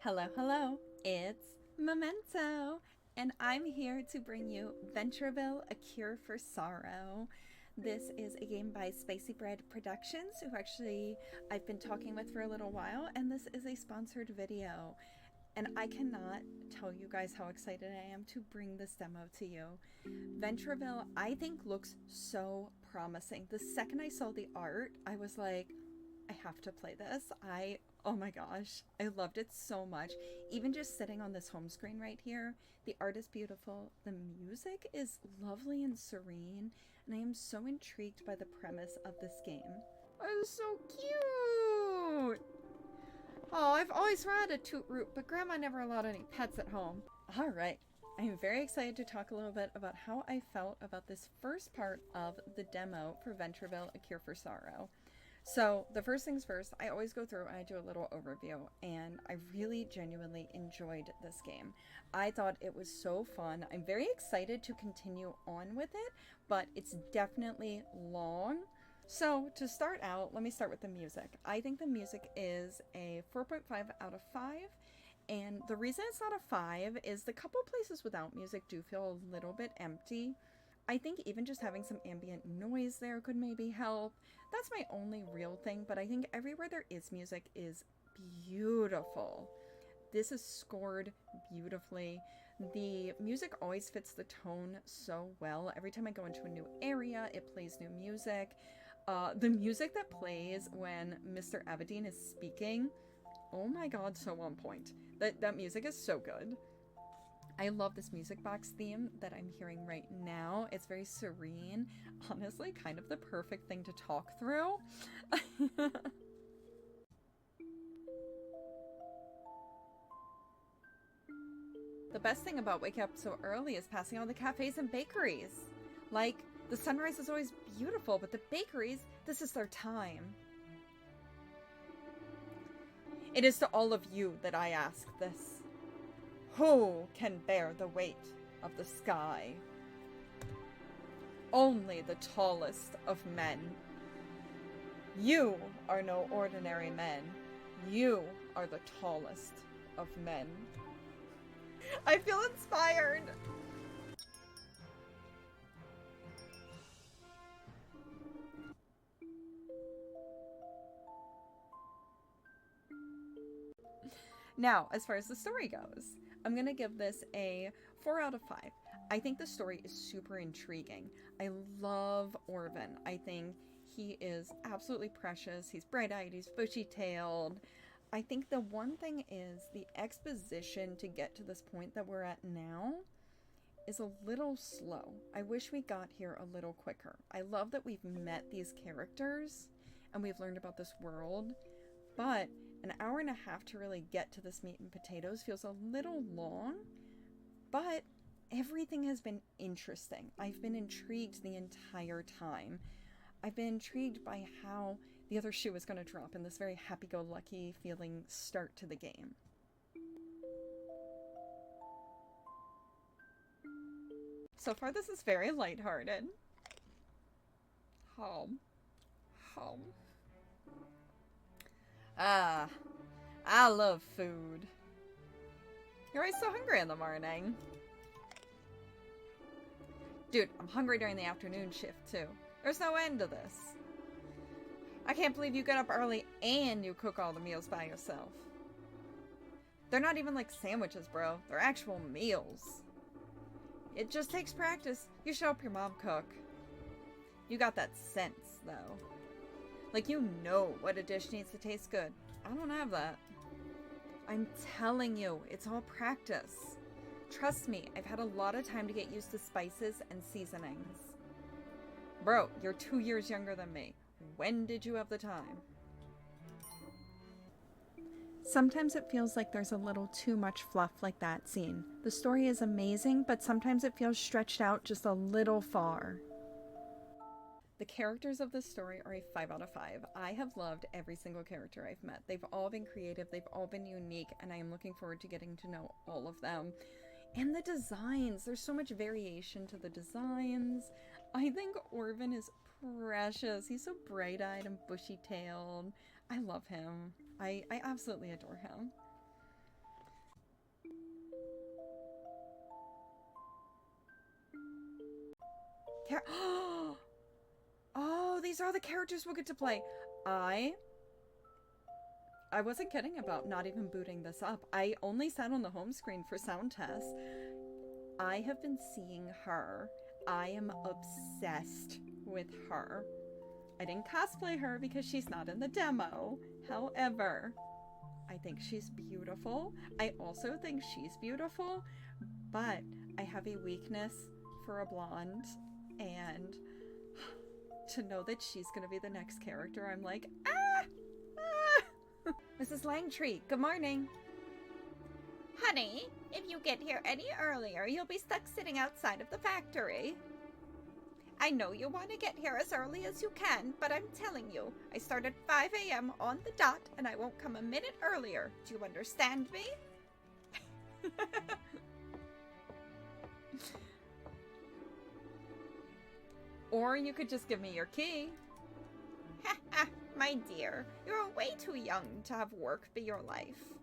Hello, hello, it's Memento, and I'm here to bring you Ventreville, A Cure for Sorrow. This is a game by Spicy Bread Productions, who actually I've been talking with for a little while, and this is a sponsored video. And I cannot tell you guys how excited I am to bring this demo to you. Ventreville, I think, looks so promising. The second I saw the art, I was like, I have to play this. Oh my gosh, I loved it so much. Even just sitting on this home screen right here, the art is beautiful. The music is lovely and serene, and I am so intrigued by the premise of this game. It's so cute! Oh, I've always wanted a toot root, but Grandma never allowed any pets at home. All right, I'm very excited to talk a little bit about how I felt about this first part of the demo for Ventreville, A Cure for Sorrow. So the first things first, I always go through and I do a little overview, and I really genuinely enjoyed this game. I thought it was so fun. I'm very excited to continue on with it, but it's definitely long. So to start out, let me start with the music. I think the music is a 4.5 out of 5. And the reason it's not a 5 is the couple places without music do feel a little bit empty. I think even just having some ambient noise there could maybe help. That's my only real thing, but I think everywhere there is music is beautiful. This is scored beautifully. The music always fits the tone so well. Every time I go into a new area, it plays new music. The music that plays when Mr. Aberdeen is speaking, oh my god, so on point. That music is so good. I love this music box theme that I'm hearing right now. It's very serene. Honestly, kind of the perfect thing to talk through. The best thing about waking up so early is passing on the cafes and bakeries. Like, the sunrise is always beautiful, but the bakeries, this is their time. It is to all of you that I ask this. Who can bear the weight of the sky? Only the tallest of men. You are no ordinary men. You are the tallest of men. I feel inspired. Now, as far as the story goes, I'm going to give this a 4 out of 5. I think the story is super intriguing. I love Orvin. I think he is absolutely precious. He's bright-eyed, he's bushy-tailed. I think the one thing is the exposition to get to this point that we're at now is a little slow. I wish we got here a little quicker. I love that we've met these characters and we've learned about this world, but an hour and a half to really get to this meat and potatoes feels a little long, but everything has been interesting. I've been intrigued the entire time. I've been intrigued by how the other shoe is going to drop in this very happy-go-lucky feeling start to the game. So far, this is very lighthearted. Home. Home. Ah, I love food. You're always so hungry in the morning. Dude, I'm hungry during the afternoon shift, too. There's no end to this. I can't believe you get up early and you cook all the meals by yourself. They're not even like sandwiches, bro. They're actual meals. It just takes practice. You should help your mom cook. You got that sense, though. Like, you know what a dish needs to taste good. I don't have that. I'm telling you, it's all practice. Trust me, I've had a lot of time to get used to spices and seasonings. Bro, you're 2 years younger than me. When did you have the time? Sometimes it feels like there's a little too much fluff like that scene. The story is amazing, but sometimes it feels stretched out just a little far. The characters of this story are a 5 out of 5. I have loved every single character I've met. They've all been creative, they've all been unique, and I am looking forward to getting to know all of them. And the designs, there's so much variation to the designs. I think Orvin is precious. He's so bright-eyed and bushy-tailed. I love him. I absolutely adore him. Oh, these are the characters we'll get to play. I wasn't kidding about not even booting this up. I only sat on the home screen for sound tests. I have been seeing her. I am obsessed with her. I didn't cosplay her because she's not in the demo. However, I think she's beautiful. I also think she's beautiful, but I have a weakness for a blonde, and to know that she's gonna be the next character, I'm like, Mrs. Langtree, good morning. Honey, if you get here any earlier, you'll be stuck sitting outside of the factory. I know you want to get here as early as you can, but I'm telling you, I start at 5 a.m. on the dot, and I won't come a minute earlier. Do you understand me? Or you could just give me your key. Ha ha, my dear, you're way too young to have work be your life.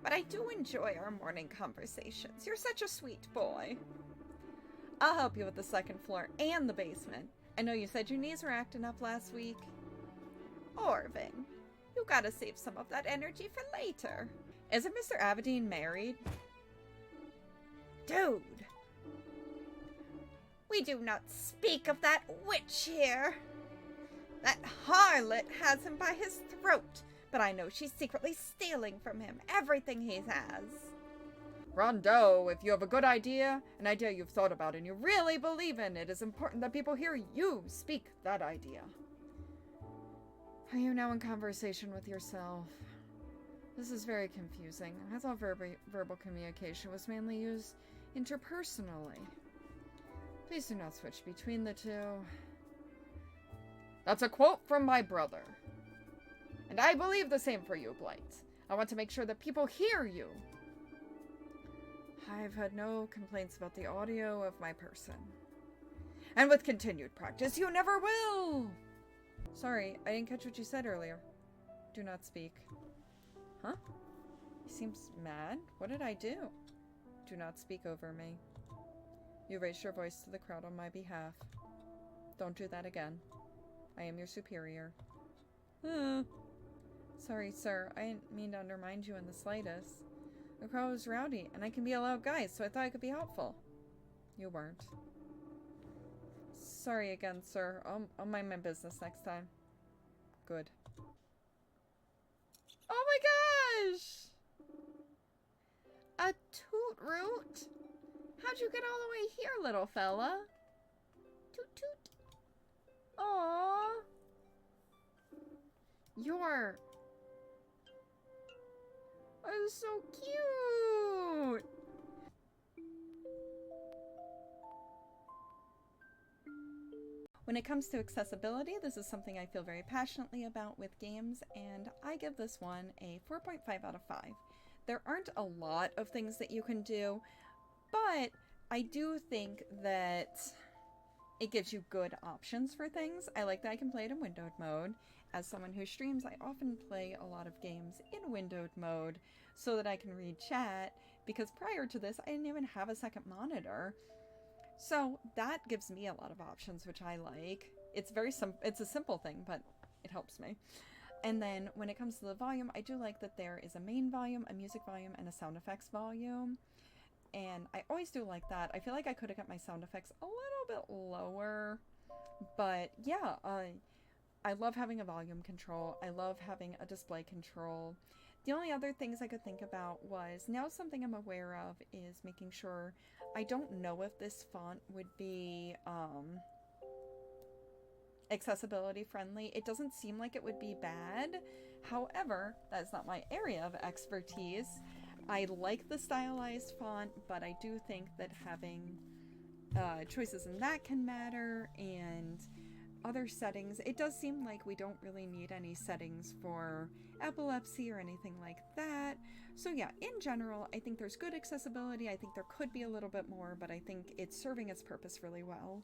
But I do enjoy our morning conversations. You're such a sweet boy. I'll help you with the second floor and the basement. I know you said your knees were acting up last week. Orvin, you gotta save some of that energy for later. Isn't Mr. Aberdeen married? Dude. We do not speak of that witch here. That harlot has him by his throat, but I know she's secretly stealing from him everything he has. Rondeau, if you have a good idea, an idea you've thought about and you really believe in, it is important that people hear you speak that idea. Are you now in conversation with yourself? This is very confusing. I thought verbal communication was mainly used interpersonally. Please do not switch between the two. That's a quote from my brother. And I believe the same for you, Blight. I want to make sure that people hear you. I've had no complaints about the audio of my person. And with continued practice, you never will! Sorry, I didn't catch what you said earlier. Do not speak. Huh? He seems mad. What did I do? Do not speak over me. You raised your voice to the crowd on my behalf. Don't do that again. I am your superior. Sorry, sir. I didn't mean to undermine you in the slightest. The crowd was rowdy, and I can be a loud guy, so I thought I could be helpful. You weren't. Sorry again, sir. I'll mind my business next time. Good. Oh my gosh! A toot root? How'd you get all the way here, little fella? Toot toot. Aww. You're... Oh, so cute! When it comes to accessibility, this is something I feel very passionately about with games, and I give this one a 4.5 out of 5. There aren't a lot of things that you can do, but I do think that it gives you good options for things. I like that I can play it in windowed mode. As someone who streams, I often play a lot of games in windowed mode so that I can read chat, because prior to this, I didn't even have a second monitor. So that gives me a lot of options, which I like. It's a simple thing, but it helps me. And then when it comes to the volume, I do like that there is a main volume, a music volume, and a sound effects volume. And I always do like that. I feel like I could have got my sound effects a little bit lower. But yeah, I love having a volume control. I love having a display control. The only other things I could think about was, now something I'm aware of is making sure, I don't know if this font would be accessibility friendly. It doesn't seem like it would be bad. However, that's not my area of expertise. I like the stylized font, but I do think that having choices in that can matter, and other settings. It does seem like we don't really need any settings for epilepsy or anything like that. So yeah, in general, I think there's good accessibility. I think there could be a little bit more, but I think it's serving its purpose really well.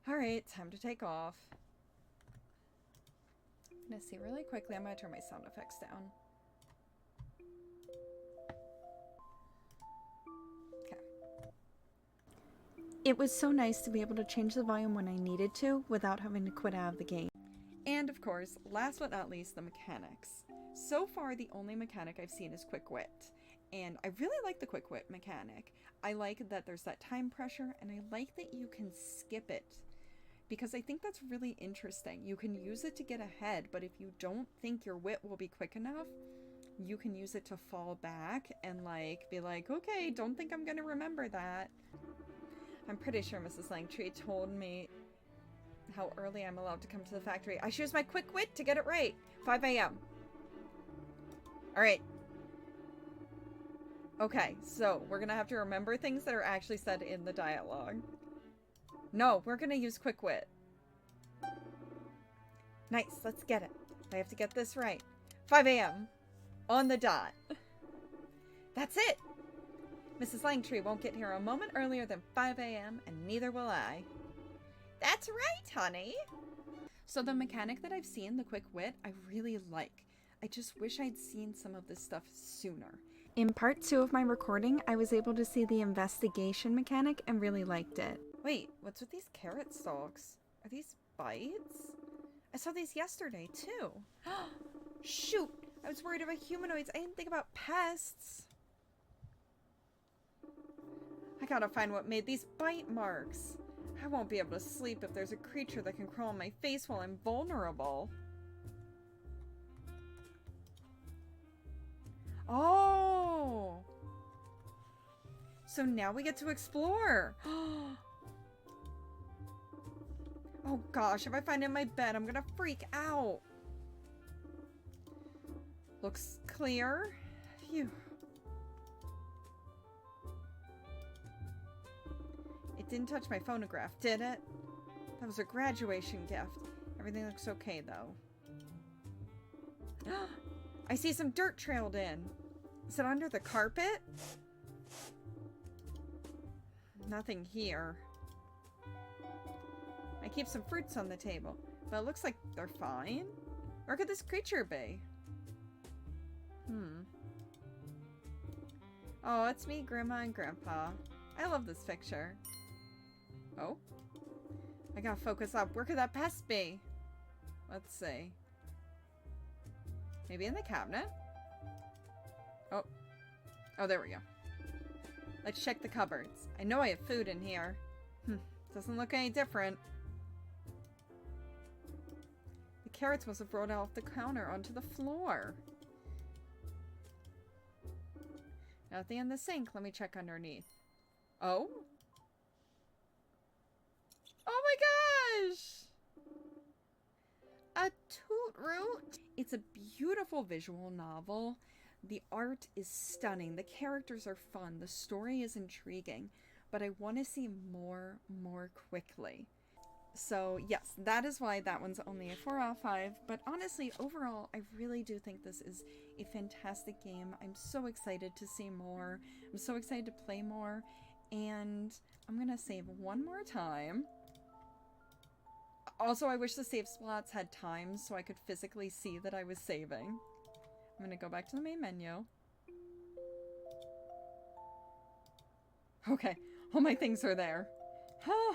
Alright, time to take off. I'm gonna see really quickly. I'm gonna turn my sound effects down. It was so nice to be able to change the volume when I needed to without having to quit out of the game. And of course, last but not least, the mechanics. So far, the only mechanic I've seen is Quick Wit. And I really like the Quick Wit mechanic. I like that there's that time pressure, and I like that you can skip it. Because I think that's really interesting. You can use it to get ahead, but if you don't think your wit will be quick enough, you can use it to fall back and like be like, okay, don't think I'm gonna remember that. I'm pretty sure Mrs. Langtree told me how early I'm allowed to come to the factory. I choose my quick wit to get it right. 5 a.m. Alright. Okay, so we're gonna have to remember things that are actually said in the dialogue. No, we're gonna use quick wit. Nice, let's get it. I have to get this right. 5 a.m. on the dot. That's it! Mrs. Langtree won't get here a moment earlier than 5 a.m. and neither will I. That's right, honey. So the mechanic that I've seen, the quick wit, I really like. I just wish I'd seen some of this stuff sooner. In part 2 of my recording, I was able to see the investigation mechanic and really liked it. Wait, what's with these carrot stalks? Are these bites? I saw these yesterday, too. Shoot! I was worried about humanoids. I didn't think about pests. I gotta find what made these bite marks. I won't be able to sleep if there's a creature that can crawl on my face while I'm vulnerable. Oh! So now we get to explore. Oh gosh, if I find it in my bed, I'm gonna freak out. Looks clear. Phew. It didn't touch my phonograph, did it? That was a graduation gift. Everything looks okay, though. I see some dirt trailed in. Is it under the carpet? Nothing here. I keep some fruits on the table, but it looks like they're fine. Where could this creature be? Oh, it's me, Grandma and Grandpa. I love this picture. Oh? I gotta focus up. Where could that pest be? Let's see. Maybe in the cabinet? Oh. Oh, there we go. Let's check the cupboards. I know I have food in here. Doesn't look any different. The carrots must have rolled off the counter onto the floor. Nothing in the sink. Let me check underneath. Oh? Oh my gosh! A toot root! It's a beautiful visual novel. The art is stunning. The characters are fun. The story is intriguing. But I want to see more quickly. So yes, that is why that one's only a 4 out of 5. But honestly, overall, I really do think this is a fantastic game. I'm so excited to see more. I'm so excited to play more. And I'm going to save one more time. Also, I wish the save slots had times so I could physically see that I was saving. I'm going to go back to the main menu. Okay, all my things are there. Huh.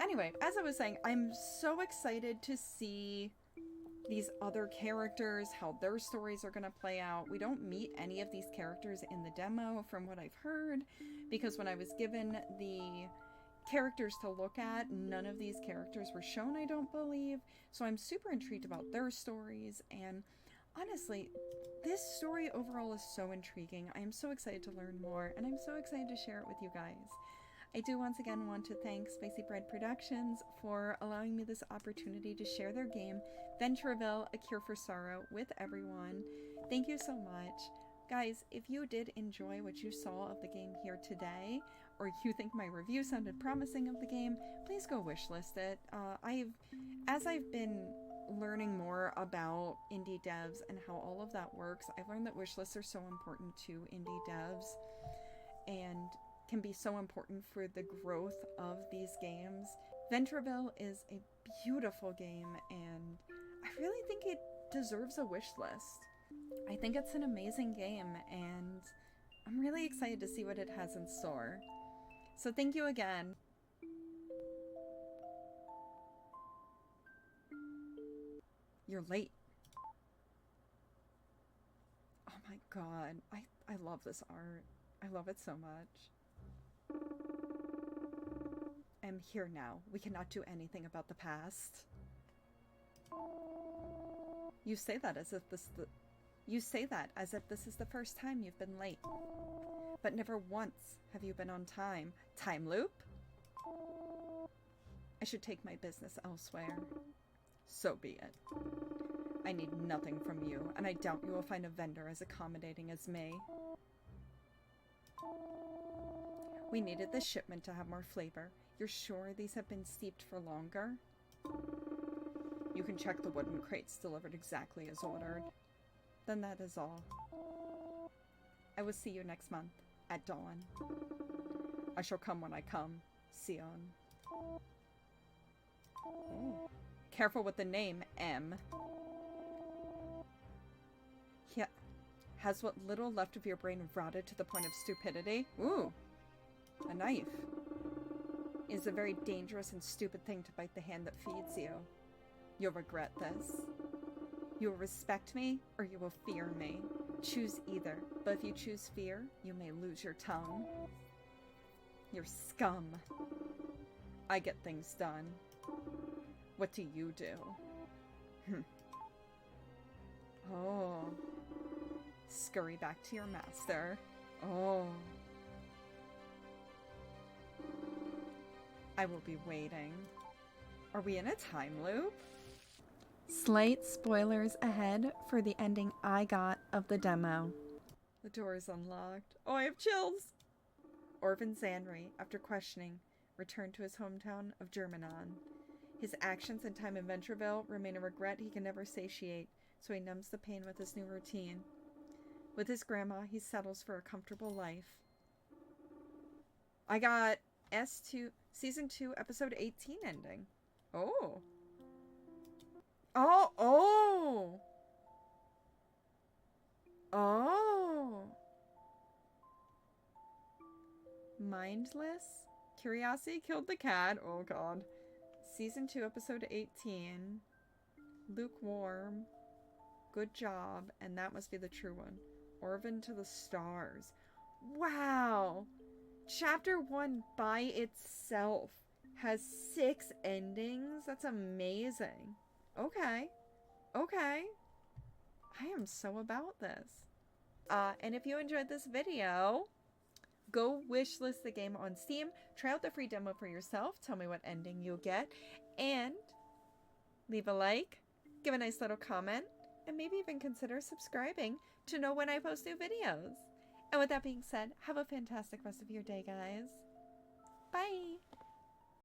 Anyway, as I was saying, I'm so excited to see these other characters, how their stories are going to play out. We don't meet any of these characters in the demo from what I've heard, because when I was given the characters to look at, none of these characters were shown, I don't believe. So I'm super intrigued about their stories, and honestly, this story overall is so intriguing. I am so excited to learn more, and I'm so excited to share it with you guys. I do once again want to thank Spicy Bread Productions for allowing me this opportunity to share their game, Ventreville, A Cure for Sorrow, with everyone. Thank you so much. Guys, if you did enjoy what you saw of the game here today, or you think my review sounded promising of the game, please go wishlist it. As I've been learning more about indie devs and how all of that works, I've learned that wishlists are so important to indie devs and can be so important for the growth of these games. Ventreville is a beautiful game, and I really think it deserves a wishlist. I think it's an amazing game, and I'm really excited to see what it has in store. So thank you again. You're late. Oh my god. I love this art. I love it so much. I'm here now. We cannot do anything about the past. You say that as if this is the first time you've been late. But never once have you been on time. Time loop? I should take my business elsewhere. So be it. I need nothing from you, and I doubt you will find a vendor as accommodating as me. We needed this shipment to have more flavor. You're sure these have been steeped for longer? You can check the wooden crates delivered exactly as ordered. Then that is all. I will see you next month, at dawn. I shall come when I come, Sion. Ooh. Careful with the name, M. Yeah. Has what little left of your brain rotted to the point of stupidity? Ooh. A knife. It is a very dangerous and stupid thing to bite the hand that feeds you. You'll regret this. You will respect me, or you will fear me. Choose either, but if you choose fear, you may lose your tongue. You're scum. I get things done. What do you do? Oh. Scurry back to your master. Oh. I will be waiting. Are we in a time loop? Slight spoilers ahead for the ending I got of the demo. The door is unlocked. Oh, I have chills! Orphan Zanri, after questioning, returned to his hometown of Germanon. His actions and time in Ventreville remain a regret he can never satiate, so he numbs the pain with his new routine. With his grandma, he settles for a comfortable life. I got S2, Season 2, Episode 18 ending. Oh. Oh, oh. Oh. Mindless? Curiosity killed the cat. Oh, God. Season 2, Episode 18. Lukewarm. Good job. And that must be the true one. Orphan to the stars. Wow. Chapter 1 by itself has 6 endings. That's amazing. Okay. Okay. I am so about this. And if you enjoyed this video, go wishlist the game on Steam. Try out the free demo for yourself. Tell me what ending you'll get. And leave a like, give a nice little comment, and maybe even consider subscribing to know when I post new videos. And with that being said, have a fantastic rest of your day, guys. Bye!